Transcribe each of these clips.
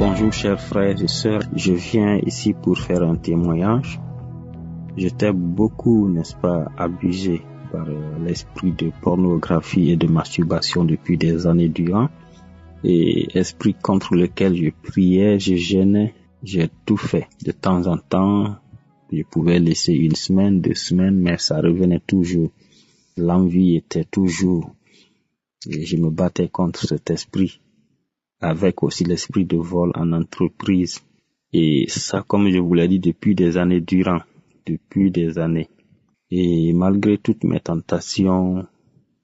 Bonjour chers frères et sœurs, je viens ici pour faire un témoignage. J'étais beaucoup, n'est-ce pas, abusé par l'esprit de pornographie et de masturbation depuis des années durant. Et esprit contre lequel je priais, je jeûnais, j'ai tout fait. De temps en temps, je pouvais laisser 1 semaine, 2 semaines, mais ça revenait toujours. L'envie était toujours. Et je me battais contre cet esprit, avec aussi l'esprit de vol en entreprise. Et ça, comme je vous l'ai dit, depuis des années durant, depuis des années. Et malgré toutes mes tentations,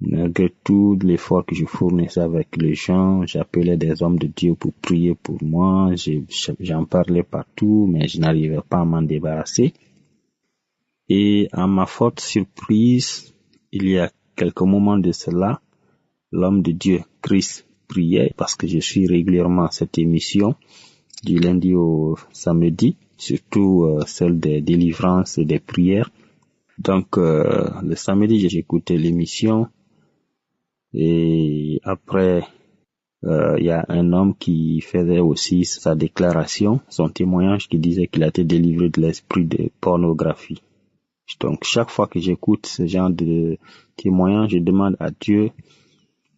malgré tout l'effort que je fournissais avec les gens, j'appelais des hommes de Dieu pour prier pour moi, j'en parlais partout, mais je n'arrivais pas à m'en débarrasser. Et à ma forte surprise, il y a quelques moments de cela, l'homme de Dieu, Chris, priait, parce que je suis régulièrement à cette émission, du lundi au samedi, surtout celle des délivrances et des prières. Donc, le samedi, j'écoutais l'émission, et après, il y a un homme qui faisait aussi sa déclaration, son témoignage, qui disait qu'il a été délivré de l'esprit de pornographie. Donc, chaque fois que j'écoute ce genre de témoignage, je demande à Dieu,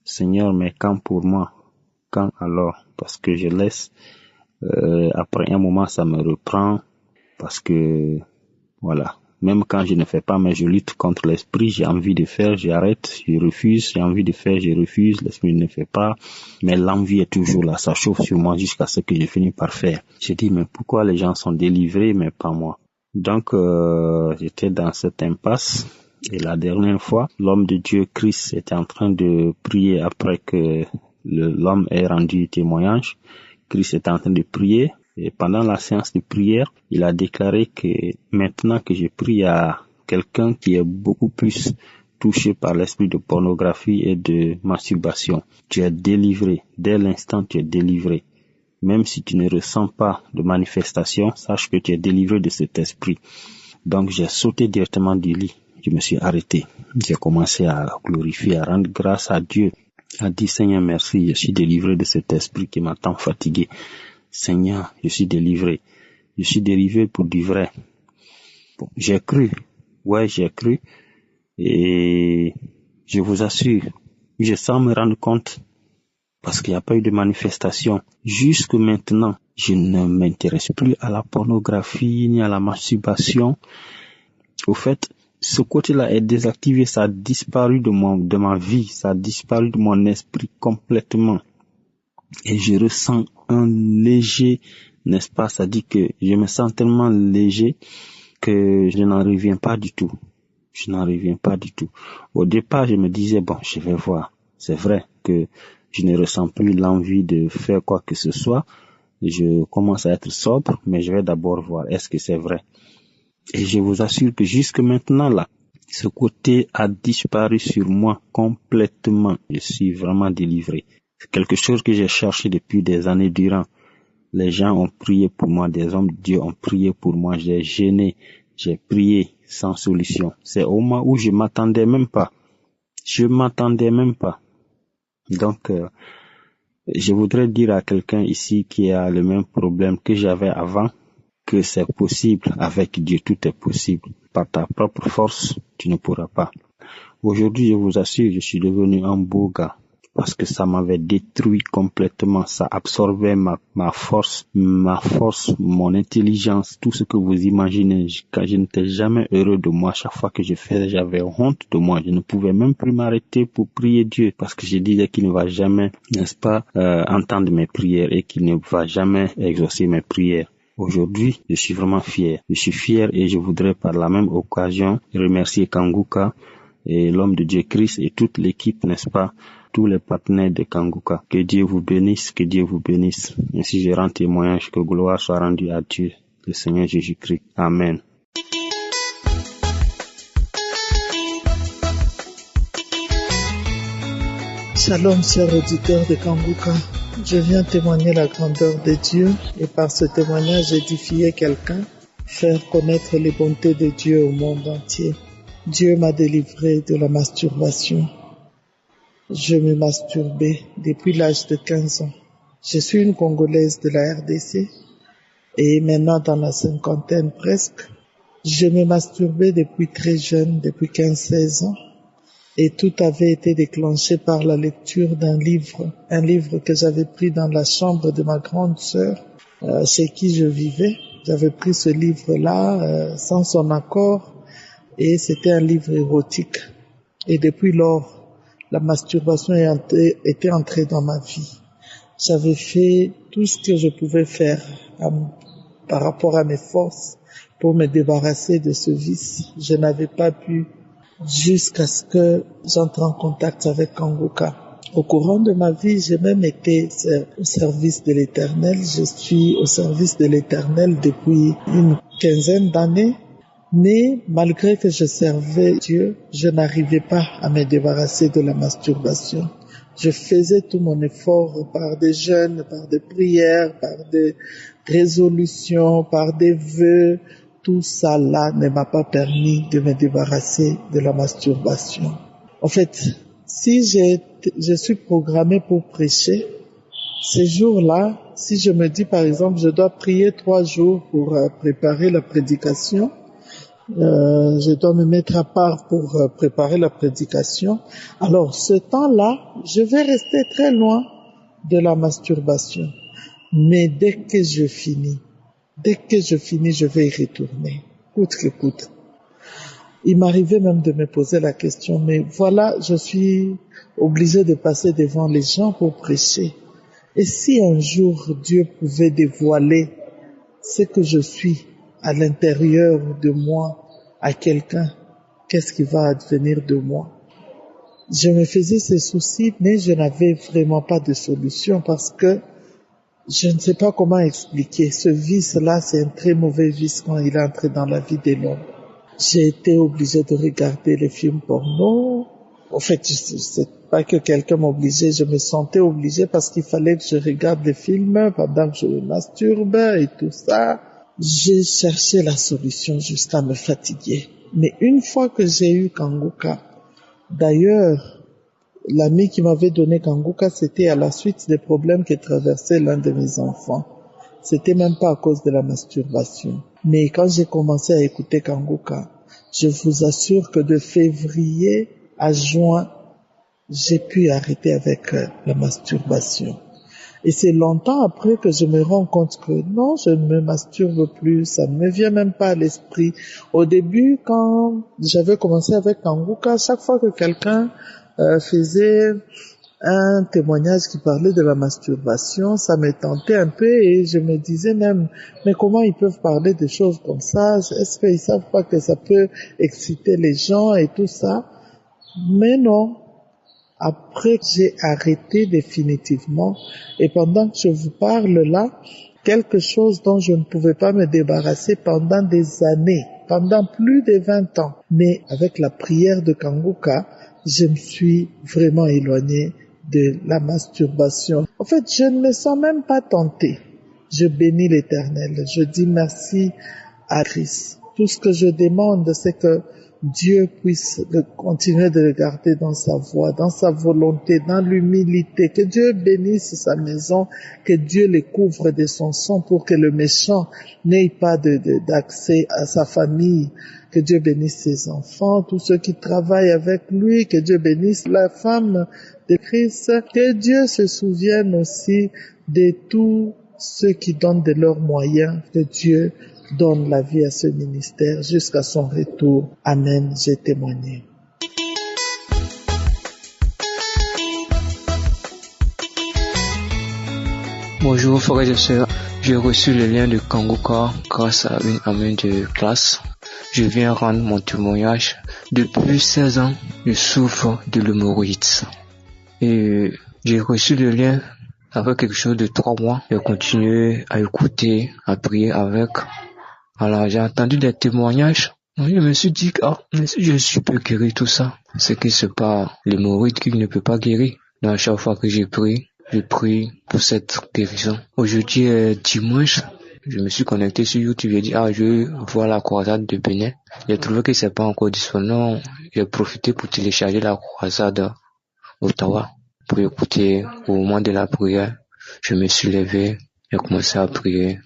Seigneur, mais quand pour moi? Quand alors? Parce que je laisse, après un moment, ça me reprend, parce que, voilà. Même quand je ne fais pas, mais je lutte contre l'esprit, j'ai envie de faire, j'arrête, je refuse, j'ai envie de faire, je refuse, l'esprit ne fait pas, mais l'envie est toujours là, ça chauffe sur moi jusqu'à ce que je finis par faire. Je dis, mais pourquoi les gens sont délivrés, mais pas moi? Donc, j'étais dans cette impasse, et la dernière fois, l'homme de Dieu, Christ, était en train de prier après que l'homme ait rendu témoignage. Christ était en train de prier. Et pendant la séance de prière, il a déclaré que maintenant que je prie à quelqu'un qui est beaucoup plus touché par l'esprit de pornographie et de masturbation, tu es délivré. Dès l'instant, tu es délivré. Même si tu ne ressens pas de manifestation, sache que tu es délivré de cet esprit. Donc, j'ai sauté directement du lit. Je me suis arrêté. J'ai commencé à glorifier, à rendre grâce à Dieu. À dire, Seigneur, merci, je suis délivré de cet esprit qui m'a tant fatigué. Seigneur, je suis délivré. Je suis délivré pour du vrai. Bon, j'ai cru. Ouais, j'ai cru. Et je vous assure, je sens me rendre compte, parce qu'il n'y a pas eu de manifestation. Jusque maintenant, je ne m'intéresse plus à la pornographie ni à la masturbation. Au fait, ce côté-là est désactivé, ça a disparu de ma vie, ça a disparu de mon esprit complètement. Et je ressens un léger, n'est-ce pas, ça dit que je me sens tellement léger que je n'en reviens pas du tout. Je n'en reviens pas du tout. Au départ, je me disais, bon, je vais voir. C'est vrai que je ne ressens plus l'envie de faire quoi que ce soit. Je commence à être sobre, mais je vais d'abord voir, est-ce que c'est vrai? Et je vous assure que jusque maintenant, là, ce côté a disparu sur moi complètement. Je suis vraiment délivré. C'est quelque chose que j'ai cherché depuis des années durant. Les gens ont prié pour moi, des hommes de Dieu ont prié pour moi, j'ai jeûné, j'ai prié sans solution. C'est au moment où je m'attendais même pas. Donc, je voudrais dire à quelqu'un ici qui a le même problème que j'avais avant, que c'est possible. Avec Dieu, tout est possible. Par ta propre force, tu ne pourras pas. Aujourd'hui, je vous assure, je suis devenu un beau gars. Parce que ça m'avait détruit complètement, ça absorbait ma force, mon intelligence, tout ce que vous imaginez. Quand je n'étais jamais heureux de moi, chaque fois que je faisais, j'avais honte de moi. Je ne pouvais même plus m'arrêter pour prier Dieu, parce que je disais qu'il ne va jamais, n'est-ce pas, entendre mes prières et qu'il ne va jamais exaucer mes prières. Aujourd'hui, je suis vraiment fier. Je suis fier et je voudrais par la même occasion remercier Kanguka et l'homme de Dieu Christ et toute l'équipe, n'est-ce pas, tous les partenaires de Kanguka. Que Dieu vous bénisse, que Dieu vous bénisse. Ainsi je rends témoignage, que gloire soit rendue à Dieu, le Seigneur Jésus-Christ. Amen. Shalom, chers auditeurs de Kanguka. Je viens témoigner la grandeur de Dieu et par ce témoignage édifier quelqu'un, faire connaître les bontés de Dieu au monde entier. Dieu m'a délivré de la masturbation. Je me masturbais depuis l'âge de 15 ans. Je suis une Congolaise de la RDC et maintenant dans la cinquantaine presque. Je me masturbais depuis très jeune, depuis 15-16 ans. Et tout avait été déclenché par la lecture d'un livre, un livre que j'avais pris dans la chambre de ma grande sœur, chez qui je vivais. J'avais pris ce livre-là sans son accord et c'était un livre érotique. Et depuis lors, la masturbation était entrée dans ma vie. J'avais fait tout ce que je pouvais faire par rapport à mes forces pour me débarrasser de ce vice. Je n'avais pas pu jusqu'à ce que j'entre en contact avec Kanguka. Au courant de ma vie, j'ai même été au service de l'Éternel. Je suis au service de l'Éternel depuis une quinzaine d'années. Mais malgré que je servais Dieu, je n'arrivais pas à me débarrasser de la masturbation. Je faisais tout mon effort par des jeûnes, par des prières, par des résolutions, par des vœux. Tout ça là ne m'a pas permis de me débarrasser de la masturbation. En fait, si je suis programmée pour prêcher, ces jours-là, si je me dis par exemple, je dois prier 3 jours pour préparer la prédication, je dois me mettre à part pour préparer la prédication. Alors, ce temps-là, je vais rester très loin de la masturbation. Mais dès que je finis, je vais y retourner, coûte que coûte. Il m'arrivait même de me poser la question, mais voilà, je suis obligé de passer devant les gens pour prêcher. Et si un jour Dieu pouvait dévoiler ce que je suis à l'intérieur de moi à quelqu'un, qu'est-ce qui va advenir de moi? Je me faisais ces soucis, mais je n'avais vraiment pas de solution parce que je ne sais pas comment expliquer. Ce vice-là, c'est un très mauvais vice quand il est entré dans la vie de l'homme. J'ai été obligée de regarder les films porno. En fait, c'est pas que quelqu'un m'obligeait, je me sentais obligée parce qu'il fallait que je regarde les films pendant que je me masturbe et tout ça. J'ai cherché la solution jusqu'à me fatiguer. Mais une fois que j'ai eu Kanguka, d'ailleurs, l'ami qui m'avait donné Kanguka, c'était à la suite des problèmes que traversait l'un de mes enfants. C'était même pas à cause de la masturbation. Mais quand j'ai commencé à écouter Kanguka, je vous assure que de février à juin, j'ai pu arrêter avec la masturbation. Et c'est longtemps après que je me rends compte que non, je ne me masturbe plus, ça ne me vient même pas à l'esprit. Au début, quand j'avais commencé avec Kanguka, chaque fois que quelqu'un faisait un témoignage qui parlait de la masturbation, ça me tentait un peu et je me disais même, mais comment ils peuvent parler de choses comme ça? Est-ce qu'ils savent pas que ça peut exciter les gens et tout ça? Mais non. Après, j'ai arrêté définitivement et pendant que je vous parle là, quelque chose dont je ne pouvais pas me débarrasser pendant des années, pendant plus de 20 ans. Mais avec la prière de Kanguka, je me suis vraiment éloignée de la masturbation. En fait, je ne me sens même pas tentée. Je bénis l'Éternel. Je dis merci à Christ. Tout ce que je demande, c'est que Dieu puisse continuer de le garder dans sa voie, dans sa volonté, dans l'humilité. Que Dieu bénisse sa maison, que Dieu les couvre de son sang pour que le méchant n'ait pas d'accès à sa famille. Que Dieu bénisse ses enfants, tous ceux qui travaillent avec lui, que Dieu bénisse la femme de Christ, que Dieu se souvienne aussi de tous ceux qui donnent de leurs moyens, que Dieu donne la vie à ce ministère jusqu'à son retour. Amen, j'ai témoigné. Bonjour frères et sœurs, j'ai reçu le lien de Kanguka grâce à une amie de classe. Je viens rendre mon témoignage. Depuis 16 ans, je souffre de l'hémorroïde. Et j'ai reçu le lien après quelque chose de 3 mois. J'ai continué à écouter, à prier avec. Alors j'ai entendu des témoignages. Je me suis dit, mais si je peux guérir tout ça, c'est que c'est pas l'hémorroïde qui ne peut pas guérir. Donc chaque fois que je prie pour cette guérison. Aujourd'hui est dimanche. Je me suis connecté sur YouTube, j'ai dit, je veux voir la croisade de Bénin. J'ai trouvé que c'est pas encore disponible. J'ai profité pour télécharger la croisade Ottawa pour écouter au moment de la prière. Je me suis levé, j'ai commencé à prier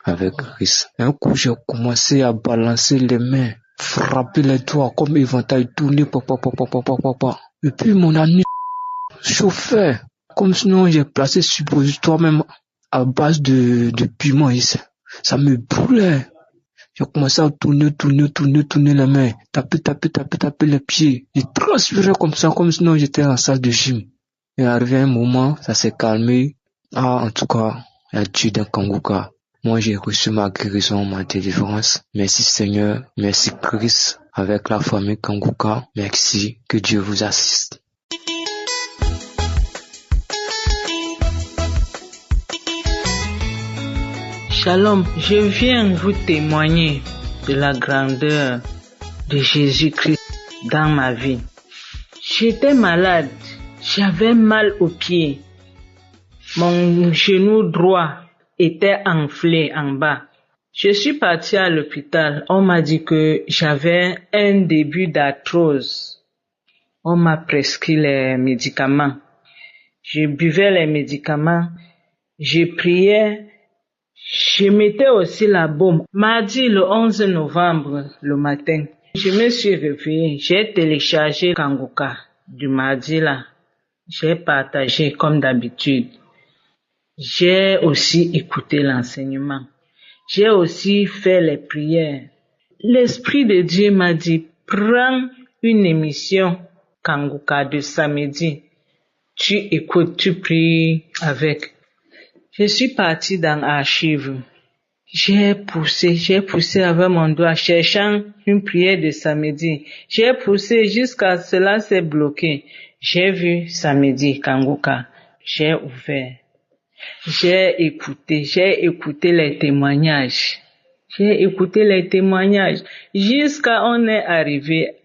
avec Christ. Un coup, j'ai commencé à balancer les mains, frapper les doigts comme éventail, tourner, papa. Et puis mon ami chauffait, comme sinon j'ai placé suppositoire même à base de piment ici. Ça me brûlait. J'ai commencé à tourner les mains, taper les pieds. J'ai transpiré comme ça, comme sinon j'étais en salle de gym. Et arrivé un moment, ça s'est calmé. En tout cas, il y a Dieu dans Kanguka. Moi, j'ai reçu ma guérison, ma délivrance. Merci Seigneur, merci Christ, avec la famille Kanguka. Merci, que Dieu vous assiste. Shalom, je viens vous témoigner de la grandeur de Jésus-Christ dans ma vie. J'étais malade, j'avais mal aux pieds. Mon genou droit était enflé en bas. Je suis partie à l'hôpital. On m'a dit que j'avais un début d'arthrose. On m'a prescrit les médicaments. Je buvais les médicaments. Je priais. Je mettais aussi la baume. Mardi, le 11 novembre, le matin, je me suis réveillée. J'ai téléchargé Kanguka du mardi là. J'ai partagé comme d'habitude. J'ai aussi écouté l'enseignement. J'ai aussi fait les prières. L'Esprit de Dieu m'a dit, prends une émission Kanguka de samedi. Tu écoutes, tu pries avec. Je suis partie dans l'archive. J'ai poussé avec mon doigt, cherchant une prière de samedi. J'ai poussé jusqu'à cela s'est bloqué. J'ai vu samedi Kanguka. J'ai ouvert. J'ai écouté les témoignages. Jusqu'à on est arrivé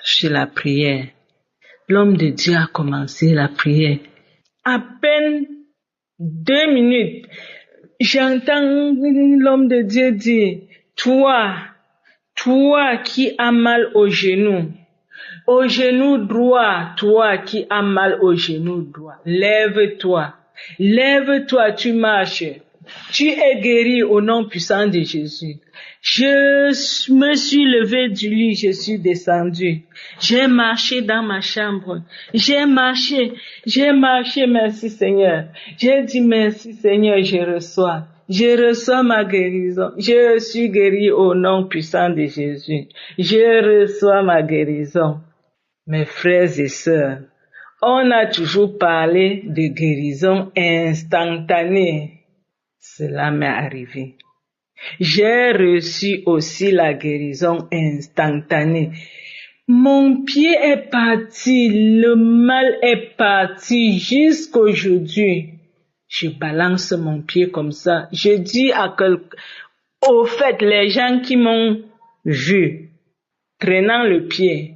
sur la prière. L'homme de Dieu a commencé la prière. À peine 2 minutes, j'entends l'homme de Dieu dire, toi qui as mal au genou droit, toi qui as mal au genou droit, lève-toi, tu marches. Tu es guéri au nom puissant de Jésus. Je me suis levé du lit, je suis descendu. J'ai marché dans ma chambre. J'ai marché, merci Seigneur. J'ai dit merci Seigneur, je reçois ma guérison. Je suis guéri au nom puissant de Jésus. Je reçois ma guérison. Mes frères et sœurs, on a toujours parlé de guérison instantanée. Cela m'est arrivé. J'ai reçu aussi la guérison instantanée. Mon pied est parti, le mal est parti jusqu'aujourd'hui. Je balance mon pied comme ça. Je dis à quelqu'un, au fait, les gens qui m'ont vu traînant le pied,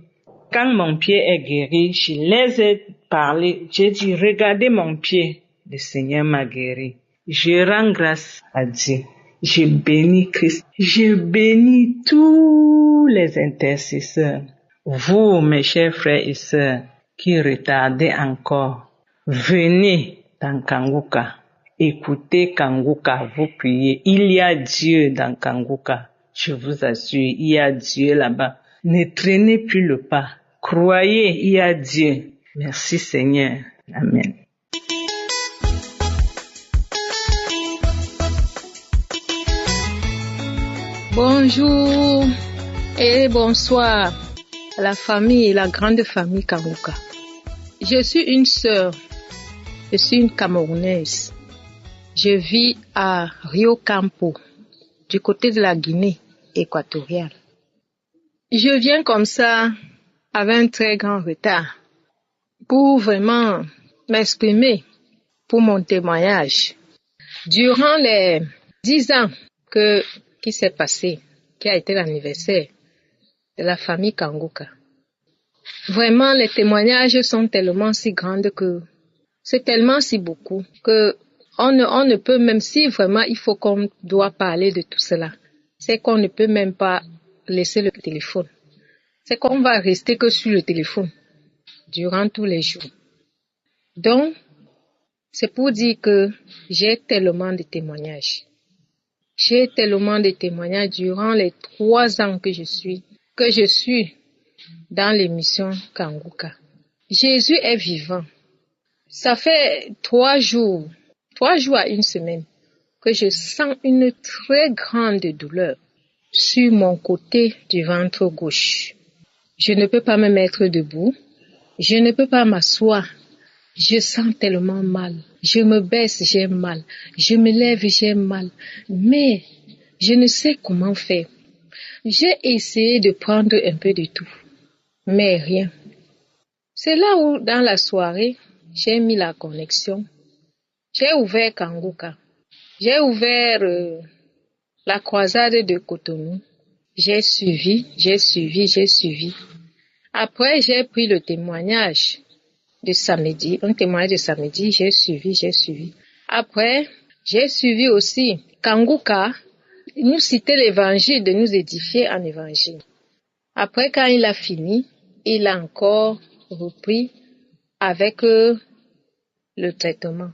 quand mon pied est guéri, je les ai parlé. J'ai dit, regardez mon pied, le Seigneur m'a guéri. Je rends grâce à Dieu. Je bénis Christ. Je bénis tous les intercesseurs. Vous, mes chers frères et sœurs, qui retardez encore, venez dans Kanguka. Écoutez Kanguka, vous priez. Il y a Dieu dans Kanguka. Je vous assure, il y a Dieu là-bas. Ne traînez plus le pas. Croyez, il y a Dieu. Merci Seigneur. Amen. Bonjour et bonsoir à la famille, la grande famille Kanguka. Je suis une sœur, je suis une Camerounaise. Je vis à Rio Campo, du côté de la Guinée équatoriale. Je viens comme ça, avec un très grand retard, pour vraiment m'exprimer pour mon témoignage. Durant les 10 ans qui s'est passé, qui a été l'anniversaire de la famille Kanguka. Vraiment, les témoignages sont tellement si grands que c'est tellement si beaucoup que on ne peut même, si vraiment il faut qu'on doit parler de tout cela, c'est qu'on ne peut même pas laisser le téléphone. C'est qu'on va rester que sur le téléphone durant tous les jours. Donc, C'est pour dire que j'ai tellement de témoignages. J'ai tellement de témoignages durant les 3 ans que je suis dans l'émission Kanguka. Jésus est vivant. Ça fait 3 jours à 1 semaine que je sens une très grande douleur sur mon côté du ventre gauche. Je ne peux pas me mettre debout. Je ne peux pas m'asseoir. Je sens tellement mal. Je me baisse, j'ai mal. Je me lève, j'ai mal. Mais je ne sais comment faire. J'ai essayé de prendre un peu de tout. Mais rien. C'est là où, dans la soirée, j'ai mis la connexion. J'ai ouvert Kanguka. J'ai ouvert la croisade de Cotonou. J'ai suivi. Après, j'ai pris le témoignage de samedi, un témoignage de samedi, j'ai suivi. Après, j'ai suivi aussi Kanguka, nous citait l'évangile, de nous édifier en évangile. Après, quand il a fini, il a encore repris avec le traitement.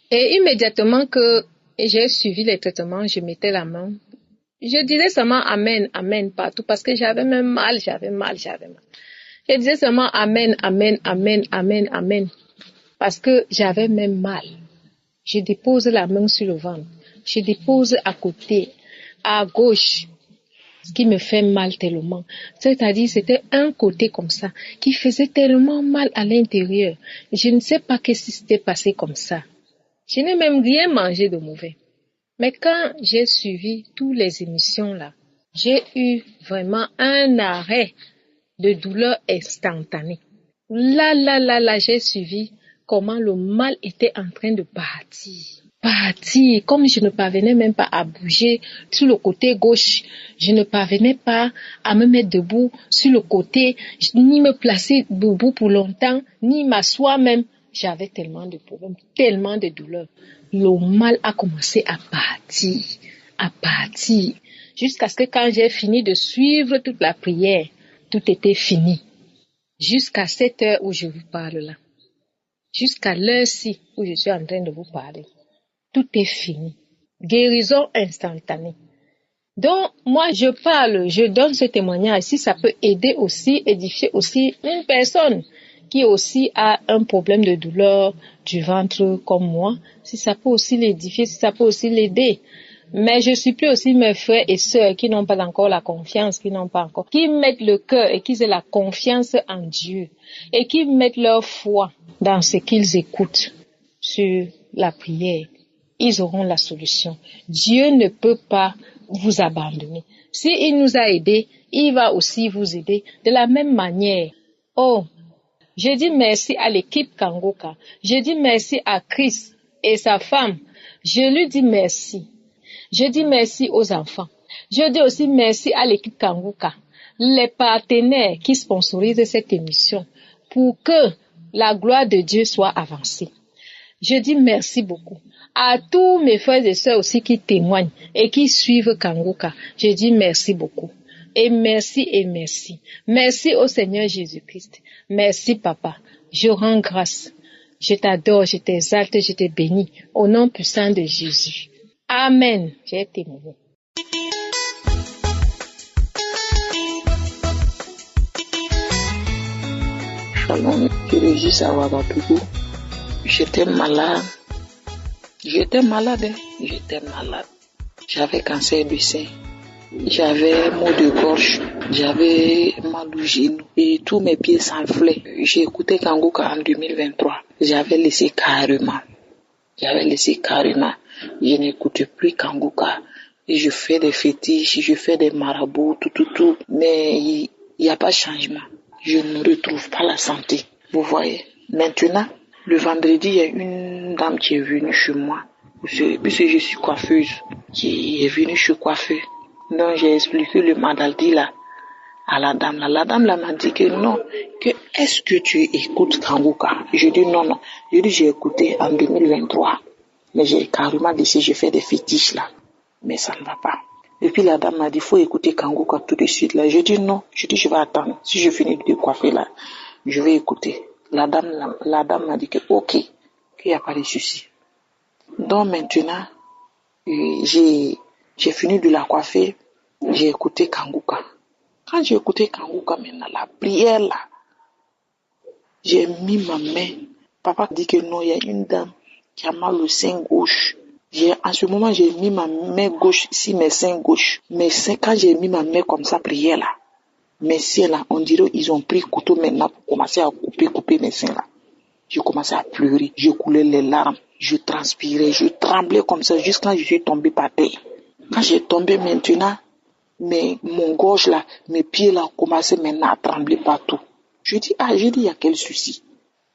Et immédiatement que j'ai suivi les traitements, je mettais la main. Je disais seulement amen, amen partout parce que j'avais même mal. Je disais seulement amen, amen, amen, amen, amen. Parce que j'avais même mal. Je dépose la main sur le ventre. Je dépose à côté, à gauche, ce qui me fait mal tellement. C'est-à-dire, c'était un côté comme ça, qui faisait tellement mal à l'intérieur. Je ne sais pas qu'est-ce qui s'était passé comme ça. Je n'ai même rien mangé de mauvais. Mais quand j'ai suivi toutes les émissions là, j'ai eu vraiment un arrêt de douleur instantanée. Là, j'ai suivi comment le mal était en train de partir. Comme je ne parvenais même pas à bouger sur le côté gauche, je ne parvenais pas à me mettre debout sur le côté, ni me placer debout pour longtemps, ni m'asseoir même. J'avais tellement de problèmes, tellement de douleurs. Le mal a commencé à partir, jusqu'à ce que quand j'ai fini de suivre toute la prière, tout était fini. Jusqu'à cette heure où je vous parle là. Jusqu'à l'heure-ci où je suis en train de vous parler. Tout est fini. Guérison instantanée. Donc, moi, je parle, je donne ce témoignage. Si ça peut aider aussi, édifier aussi une personne qui aussi a un problème de douleur du ventre comme moi, si ça peut aussi l'édifier, si ça peut aussi l'aider. Mais je supplie aussi mes frères et sœurs qui n'ont pas encore la confiance, qui mettent le cœur et qui aient la confiance en Dieu et qui mettent leur foi dans ce qu'ils écoutent sur la prière. Ils auront la solution. Dieu ne peut pas vous abandonner. S'il nous a aidés, il va aussi vous aider de la même manière. Oh, je dis merci à l'équipe Kanguka. Je dis merci à Chris et sa femme. Je lui dis merci. Je dis merci aux enfants. Je dis aussi merci à l'équipe Kanguka, les partenaires qui sponsorisent cette émission pour que la gloire de Dieu soit avancée. Je dis merci beaucoup à tous mes frères et sœurs aussi qui témoignent et qui suivent Kanguka. Je dis merci beaucoup. Et merci et merci. Merci au Seigneur Jésus-Christ. Merci Papa. Je rends grâce. Je t'adore, je t'exalte, je te bénis. Au nom puissant de Jésus. Amen. J'ai témoigné. Shalom, je régis à Ouagadougou. J'étais malade. J'avais cancer du sein. J'avais maux de gorge. J'avais mal au genou. Et tous mes pieds s'enflaient. J'ai écouté Kanguka en 2023. J'avais laissé carrément. Je n'écoute plus Kanguka. Et je fais des fétiches, je fais des marabouts, tout. Mais il n'y a pas de changement. Je ne retrouve pas la santé. Vous voyez. Maintenant, le vendredi, il y a une dame qui est venue chez moi. Puisque je suis coiffeuse. Qui est venue chez coiffeuse. Donc, j'ai expliqué le maladie là à la dame là. La dame là m'a dit que non. Que est-ce que tu écoutes Kanguka? Je dis non. Je dis j'ai écouté en 2023. Mais j'ai carrément décidé, je fais des fétiches là. Mais ça ne va pas. Et puis la dame m'a dit, faut écouter Kanguka tout de suite là. Je dis non. Je dis je vais attendre. Si je finis de coiffer là, je vais écouter. La dame m'a dit que ok. il n'y a pas de souci. Donc maintenant, j'ai fini de la coiffer, j'ai écouté Kanguka. Quand j'ai écouté Kanguka maintenant, la prière là, j'ai mis ma main. Papa dit que non, il y a une dame qui a mal au sein gauche. En ce moment, j'ai mis ma main gauche sur mes seins gauche. Mes seins, quand j'ai mis ma main comme ça, prière là, mes seins là, on dirait ils ont pris couteau maintenant pour commencer à couper mes seins là. J'ai commencé à pleurer, je coulais les larmes, je transpirais, je tremblais comme ça jusqu'à ce que je suis tombé par terre. Quand j'ai tombé maintenant, mon gorge là, mes pieds là commençaient maintenant à trembler partout. J'ai dit, il y a quel souci?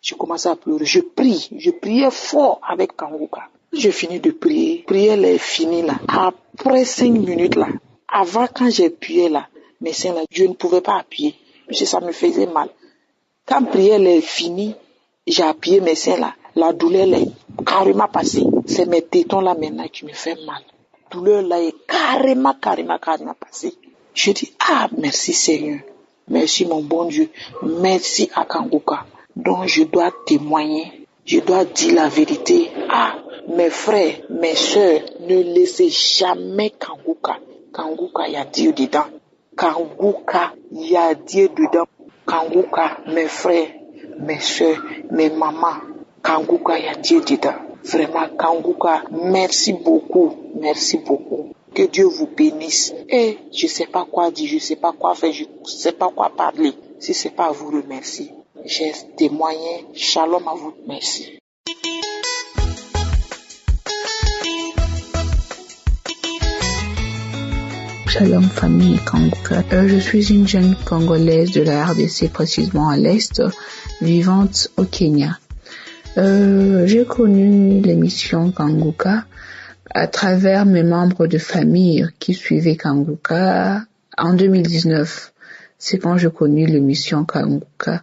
J'ai commencé à pleurer, je priais fort avec Kanguka. J'ai fini de prier, prière est finie là. Après 5 minutes là, avant quand j'ai appuyé là, mes seins là, je ne pouvais pas appuyer, parce que ça me faisait mal. Quand prière est finie, j'ai appuyé mes seins là, la douleur là est carrément passée. C'est mes tétons là maintenant qui me fait mal. La douleur là est carrément passée. Je dis, merci Seigneur, merci mon bon Dieu, merci à Kanguka. Donc je dois témoigner, je dois dire la vérité. Mes frères, mes soeurs, ne laissez jamais Kanguka. Kanguka, il y a Dieu dedans. Kanguka, il y a Dieu dedans. Kanguka, mes frères, mes soeurs, mes mamans. Kanguka, il y a Dieu dedans. Vraiment, Kanguka, merci beaucoup. Merci beaucoup. Que Dieu vous bénisse. Et je ne sais pas quoi dire, je ne sais pas quoi faire, je ne sais pas quoi parler. Si ce n'est pas à vous remercier. J'ai témoigné. Shalom à vous. Merci. Shalom famille Kanguka. Je suis une jeune Congolaise de la RDC, précisément à l'Est, vivante au Kenya. J'ai connu l'émission Kanguka à travers mes membres de famille qui suivaient Kanguka en 2019. C'est quand j'ai connu l'émission Kanguka.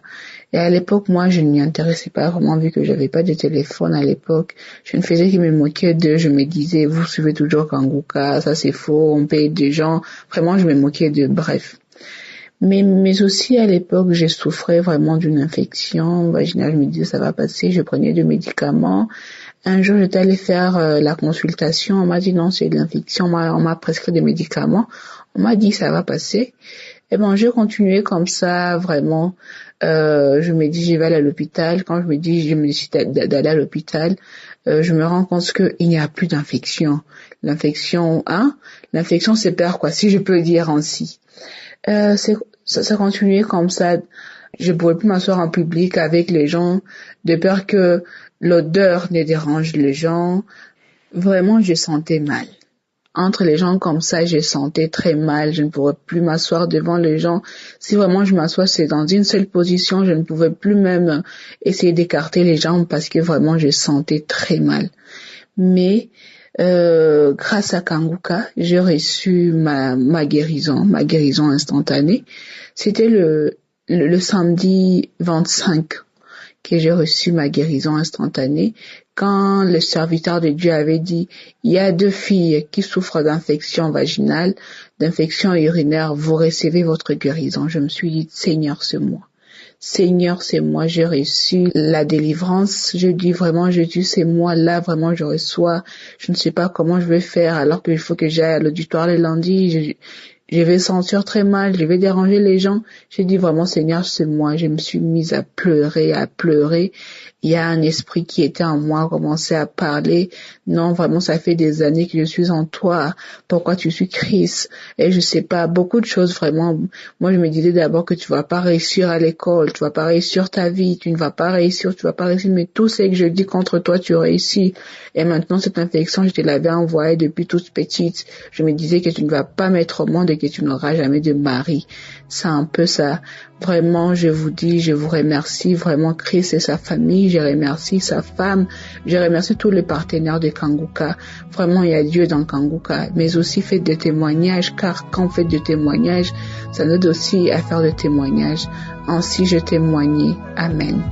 Et à l'époque, moi, je ne m'y intéressais pas vraiment vu que j'avais pas de téléphone à l'époque. Je ne faisais que me moquer d'eux. Je me disais, vous suivez toujours Kanguka, ça c'est faux, on paye des gens. Vraiment, je me moquais d'eux, bref. Mais aussi à l'époque, j'ai souffert vraiment d'une infection vaginale. Je me disais, ça va passer. Je prenais des médicaments. Un jour, j'étais allée faire la consultation. On m'a dit non, c'est de l'infection. On m'a prescrit des médicaments. On m'a dit, ça va passer. Et bon, j'ai continué comme ça, vraiment. Je me dis, je vais aller à l'hôpital. Quand je me décide d'aller à l'hôpital, je me rends compte qu'il n'y a plus d'infection. L'infection c'est peur, quoi, si je peux dire ainsi. Ça continuait comme ça. Je pourrais plus m'asseoir en public avec les gens, de peur que l'odeur ne dérange les gens. Vraiment, je sentais mal. Entre les gens comme ça, je sentais très mal. Je ne pourrais plus m'asseoir devant les gens. Si vraiment je m'assois, c'est dans une seule position. Je ne pouvais plus même essayer d'écarter les jambes parce que vraiment je sentais très mal. Mais grâce à Kanguka, j'ai reçu ma guérison instantanée. C'était le samedi 25 que j'ai reçu ma guérison instantanée. Quand le serviteur de Dieu avait dit, il y a 2 filles qui souffrent d'infection vaginale, d'infection urinaire, vous recevez votre guérison. Je me suis dit, Seigneur, c'est moi. Seigneur, c'est moi, j'ai reçu la délivrance. Je dis vraiment, Jésus, c'est moi, là, vraiment, je reçois. Je ne sais pas comment je vais faire alors qu'il faut que j'aille à l'auditoire le lundi. Je vais sentir très mal, je vais déranger les gens. J'ai dit vraiment, Seigneur, c'est moi. Je me suis mise à pleurer. Il y a un esprit qui était en moi, commençait à parler. Non, vraiment, ça fait des années que je suis en toi. Pourquoi tu suis Christ? Et je sais pas, beaucoup de choses vraiment. Moi, je me disais d'abord que tu vas pas réussir à l'école, tu vas pas réussir ta vie, tu vas pas réussir, mais tout ce que je dis contre toi, tu réussis. Et maintenant, cette infection, je te l'avais envoyée depuis toute petite. Je me disais que tu ne vas pas mettre au monde et que tu n'auras jamais de mari. C'est un peu ça. Vraiment, je vous dis, je vous remercie vraiment Christ et sa famille, je remercie sa femme, je remercie tous les partenaires de Kanguka. Vraiment, il y a Dieu dans Kanguka, mais aussi faites des témoignages, car quand vous faites des témoignages, ça nous aide aussi à faire des témoignages. Ainsi, je témoigne. Amen.